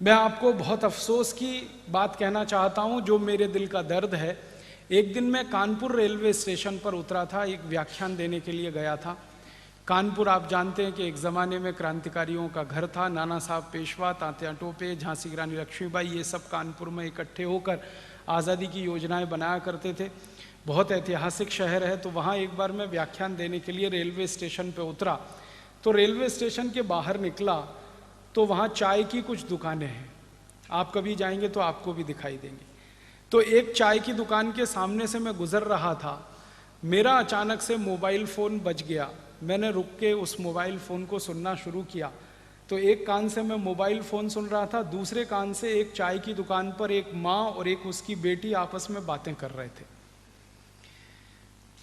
मैं आपको बहुत अफसोस की बात कहना चाहता हूं, जो मेरे दिल का दर्द है। एक दिन मैं कानपुर रेलवे स्टेशन पर उतरा था, एक व्याख्यान देने के लिए गया था। कानपुर आप जानते हैं कि एक ज़माने में क्रांतिकारियों का घर था। नाना साहब पेशवा, तात्या टोपे, झांसी की रानी लक्ष्मीबाई, ये सब कानपुर में इकट्ठे होकर आज़ादी की योजनाएं बनाया करते थे। बहुत ऐतिहासिक शहर है। तो वहाँ एक बार मैं व्याख्यान देने के लिए रेलवे स्टेशन पर उतरा, तो रेलवे स्टेशन के बाहर निकला तो वहाँ चाय की कुछ दुकानें हैं। आप कभी जाएंगे तो आपको भी दिखाई देंगी। तो एक चाय की दुकान के सामने से मैं गुजर रहा था, मेरा अचानक से मोबाइल फ़ोन बज गया। मैंने रुक के उस मोबाइल फ़ोन को सुनना शुरू किया। तो एक कान से मैं मोबाइल फ़ोन सुन रहा था, दूसरे कान से एक चाय की दुकान पर एक माँ और एक उसकी बेटी आपस में बातें कर रहे थे।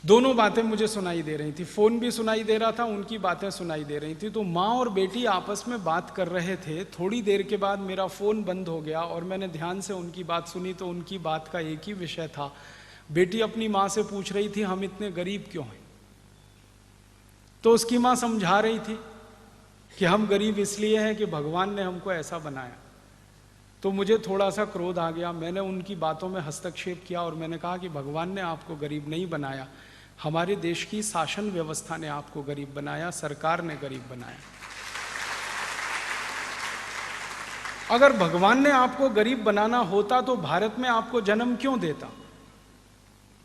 दोनों बातें मुझे सुनाई दे रही थी, फ़ोन भी सुनाई दे रहा था, उनकी बातें सुनाई दे रही थी। तो माँ और बेटी आपस में बात कर रहे थे। थोड़ी देर के बाद मेरा फ़ोन बंद हो गया और मैंने ध्यान से उनकी बात सुनी। तो उनकी बात का एक ही विषय था। बेटी अपनी माँ से पूछ रही थी, हम इतने गरीब क्यों हैं? तो उसकी माँ समझा रही थी कि हम गरीब इसलिए हैं कि भगवान ने हमको ऐसा बनाया। तो मुझे थोड़ा सा क्रोध आ गया। मैंने उनकी बातों में हस्तक्षेप किया और मैंने कहा कि भगवान ने आपको गरीब नहीं बनाया, हमारे देश की शासन व्यवस्था ने आपको गरीब बनाया, सरकार ने गरीब बनाया। अगर भगवान ने आपको गरीब बनाना होता तो भारत में आपको जन्म क्यों देता?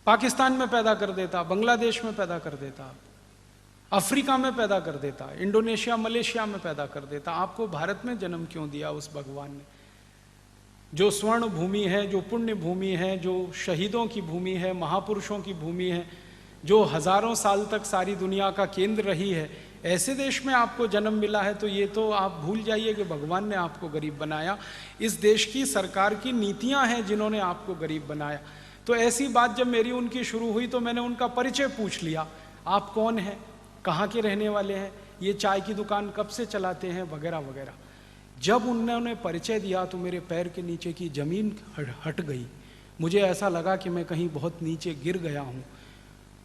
पाकिस्तान में पैदा कर देता, बांग्लादेश में पैदा कर देता, अफ्रीका में पैदा कर देता, इंडोनेशिया मलेशिया में पैदा कर देता। आपको भारत में जन्म क्यों दिया उस भगवान ने? जो स्वर्ण भूमि है, जो पुण्य भूमि है, जो शहीदों की भूमि है, महापुरुषों की भूमि है, जो हजारों साल तक सारी दुनिया का केंद्र रही है, ऐसे देश में आपको जन्म मिला है। तो ये तो आप भूल जाइए कि भगवान ने आपको गरीब बनाया। इस देश की सरकार की नीतियां हैं जिन्होंने आपको गरीब बनाया। तो ऐसी बात जब मेरी उनकी शुरू हुई तो मैंने उनका परिचय पूछ लिया, आप कौन हैं, कहाँ के रहने वाले हैं, ये चाय की दुकान कब से चलाते हैं, वगैरह वगैरह। जब उन्होंने परिचय दिया तो मेरे पैर के नीचे की जमीन हट गई। मुझे ऐसा लगा कि मैं कहीं बहुत नीचे गिर गया हूँ।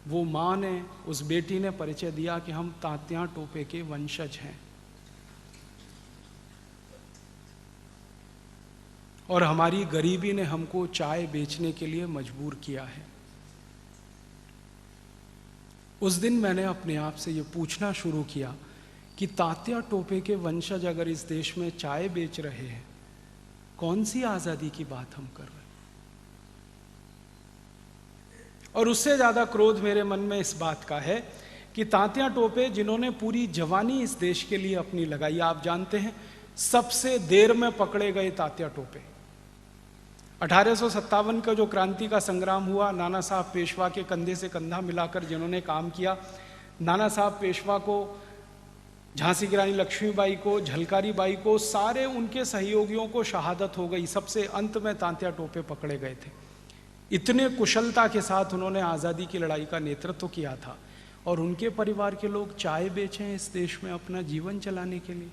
वो माँ ने, उस बेटी ने परिचय दिया कि हम तात्या टोपे के वंशज हैं और हमारी गरीबी ने हमको चाय बेचने के लिए मजबूर किया है। उस दिन मैंने अपने आप से ये पूछना शुरू किया कि तात्या टोपे के वंशज अगर इस देश में चाय बेच रहे हैं, कौन सी आज़ादी की बात हम कर रहे हैं? और उससे ज़्यादा क्रोध मेरे मन में इस बात का है कि तात्या टोपे, जिन्होंने पूरी जवानी इस देश के लिए अपनी लगाई, आप जानते हैं सबसे देर में पकड़े गए तात्या टोपे। 1857 का जो क्रांति का संग्राम हुआ, नाना साहब पेशवा के कंधे से कंधा मिलाकर जिन्होंने काम किया, नाना साहब पेशवा को, झांसी की रानी लक्ष्मीबाई को, झलकारी बाई को, सारे उनके सहयोगियों को शहादत हो गई। सबसे अंत में तात्या टोपे पकड़े गए थे। इतने कुशलता के साथ उन्होंने आज़ादी की लड़ाई का नेतृत्व किया था और उनके परिवार के लोग चाय बेचें इस देश में अपना जीवन चलाने के लिए।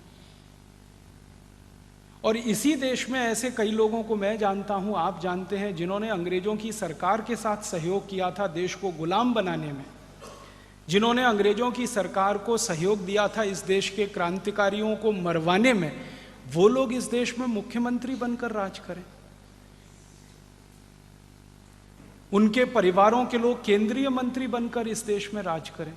और इसी देश में ऐसे कई लोगों को मैं जानता हूं, आप जानते हैं, जिन्होंने अंग्रेजों की सरकार के साथ सहयोग किया था देश को गुलाम बनाने में, जिन्होंने अंग्रेजों की सरकार को सहयोग दिया था इस देश के क्रांतिकारियों को मरवाने में। वो लोग इस देश में मुख्यमंत्री बनकर राज करें, उनके परिवारों के लोग केंद्रीय मंत्री बनकर इस देश में राज करें।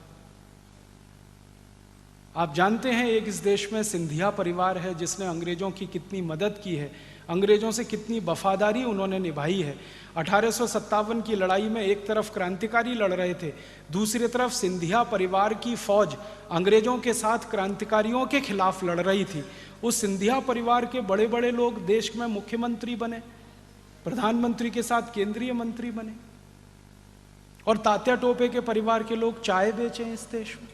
आप जानते हैं एक इस देश में सिंधिया परिवार है जिसने अंग्रेजों की कितनी मदद की है, अंग्रेजों से कितनी वफादारी उन्होंने निभाई है। 1857 की लड़ाई में एक तरफ क्रांतिकारी लड़ रहे थे, दूसरी तरफ सिंधिया परिवार की फौज अंग्रेजों के साथ क्रांतिकारियों के खिलाफ लड़ रही थी। उस सिंधिया परिवार के बड़े बड़े लोग देश में मुख्यमंत्री बने, प्रधानमंत्री के साथ केंद्रीय मंत्री बने, और तात्या टोपे के परिवार के लोग चाय बेचें इस देश में।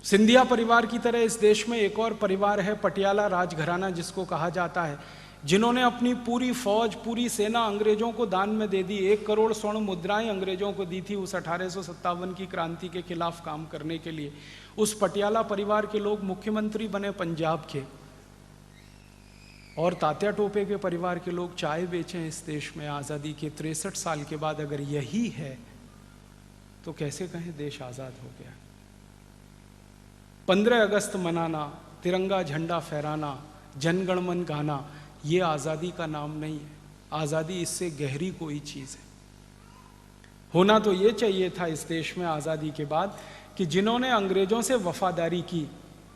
सिंधिया परिवार की तरह इस देश में एक और परिवार है, पटियाला राजघराना जिसको कहा जाता है, जिन्होंने अपनी पूरी फौज, पूरी सेना अंग्रेजों को दान में दे दी। 1 करोड़ स्वर्ण मुद्राएं अंग्रेजों को दी थी उस 1857 की क्रांति के खिलाफ काम करने के लिए। उस पटियाला परिवार के लोग मुख्यमंत्री बने पंजाब के, और तात्या टोपे के परिवार के लोग चाय बेचें इस देश में आज़ादी के 63 साल के बाद। अगर यही है तो कैसे कहें देश आज़ाद हो गया? 15 अगस्त मनाना, तिरंगा झंडा फहराना, जनगणमन गाना, ये आज़ादी का नाम नहीं है। आज़ादी इससे गहरी कोई चीज़ है। होना तो ये चाहिए था इस देश में आज़ादी के बाद कि जिन्होंने अंग्रेज़ों से वफादारी की,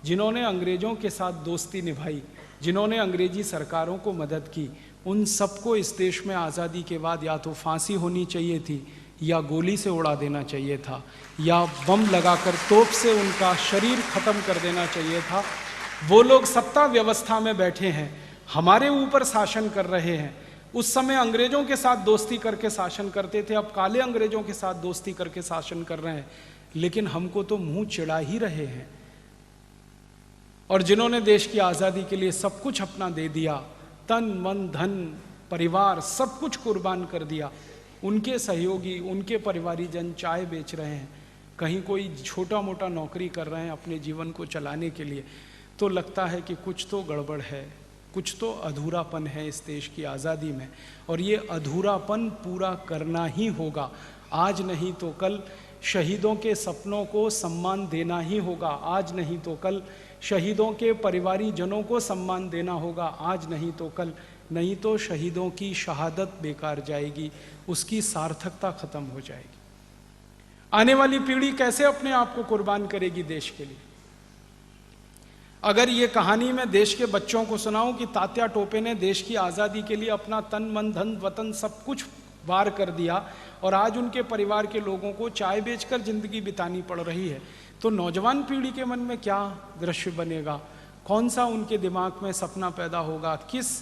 जिन्होंने अंग्रेज़ों के साथ दोस्ती निभाई, जिन्होंने अंग्रेजी सरकारों को मदद की, उन सबको इस देश में आज़ादी के बाद या तो फांसी होनी चाहिए थी, या गोली से उड़ा देना चाहिए था, या बम लगाकर तोप से उनका शरीर खत्म कर देना चाहिए था। वो लोग सत्ता व्यवस्था में बैठे हैं, हमारे ऊपर शासन कर रहे हैं। उस समय अंग्रेजों के साथ दोस्ती करके शासन करते थे, अब काले अंग्रेजों के साथ दोस्ती करके शासन कर रहे हैं, लेकिन हमको तो मुंह चिढ़ा ही रहे हैं। और जिन्होंने देश की आज़ादी के लिए सब कुछ अपना दे दिया, तन मन धन परिवार सब कुछ कुर्बान कर दिया, उनके सहयोगी, उनके परिवारीजन चाय बेच रहे हैं, कहीं कोई छोटा मोटा नौकरी कर रहे हैं अपने जीवन को चलाने के लिए, तो लगता है कि कुछ तो गड़बड़ है, कुछ तो अधूरापन है इस देश की आज़ादी में। और ये अधूरापन पूरा करना ही होगा। आज नहीं तो कल शहीदों के सपनों को सम्मान देना ही होगा। आज नहीं तो कल शहीदों के परिवारीजनों को सम्मान देना होगा। आज नहीं तो कल, नहीं तो शहीदों की शहादत बेकार जाएगी, उसकी सार्थकता खत्म हो जाएगी। आने वाली पीढ़ी कैसे अपने आप को कुर्बान करेगी देश के लिए? अगर ये कहानी मैं देश के बच्चों को सुनाऊं कि तात्या टोपे ने देश की आज़ादी के लिए अपना तन मन धन वतन सब कुछ वार कर दिया और आज उनके परिवार के लोगों को चाय बेचकर जिंदगी बितानी पड़ रही है, तो नौजवान पीढ़ी के मन में क्या दृश्य बनेगा? कौन सा उनके दिमाग में सपना पैदा होगा? किस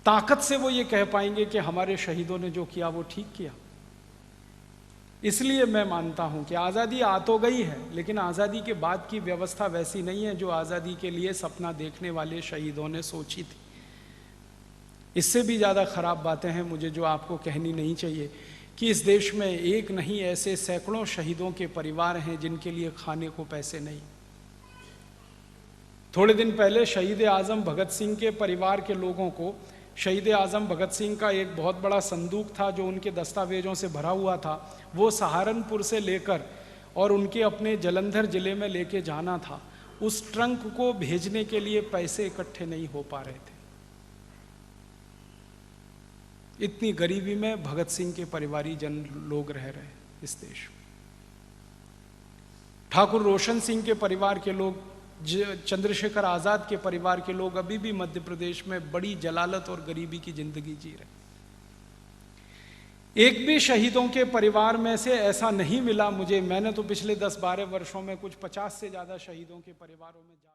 ताकत से वो ये कह पाएंगे कि हमारे शहीदों ने जो किया वो ठीक किया? इसलिए मैं मानता हूं कि आज़ादी आ तो गई है, लेकिन आज़ादी के बाद की व्यवस्था वैसी नहीं है जो आज़ादी के लिए सपना देखने वाले शहीदों ने सोची थी। इससे भी ज़्यादा खराब बातें हैं मुझे जो आपको कहनी नहीं चाहिए कि इस देश में एक नहीं ऐसे सैकड़ों शहीदों के परिवार हैं जिनके लिए खाने को पैसे नहीं। थोड़े दिन पहले शहीद आज़म भगत सिंह के परिवार के लोगों को, शहीद आज़म भगत सिंह का एक बहुत बड़ा संदूक था जो उनके दस्तावेजों से भरा हुआ था, वो सहारनपुर से लेकर और उनके अपने जलंधर जिले में लेके जाना था। उस ट्रंक को भेजने के लिए पैसे इकट्ठे नहीं हो पा रहे थे। इतनी गरीबी में भगत सिंह के परिवारी जन लोग रह रहे हैं इस देश में। ठाकुर रोशन सिंह के परिवार के लोग, चंद्रशेखर आज़ाद के परिवार के लोग अभी भी मध्य प्रदेश में बड़ी जलालत और गरीबी की जिंदगी जी रहे। एक भी शहीदों के परिवार में से ऐसा नहीं मिला मुझे, मैंने तो पिछले 10-12 वर्षों में कुछ 50 से ज़्यादा शहीदों के परिवारों में जा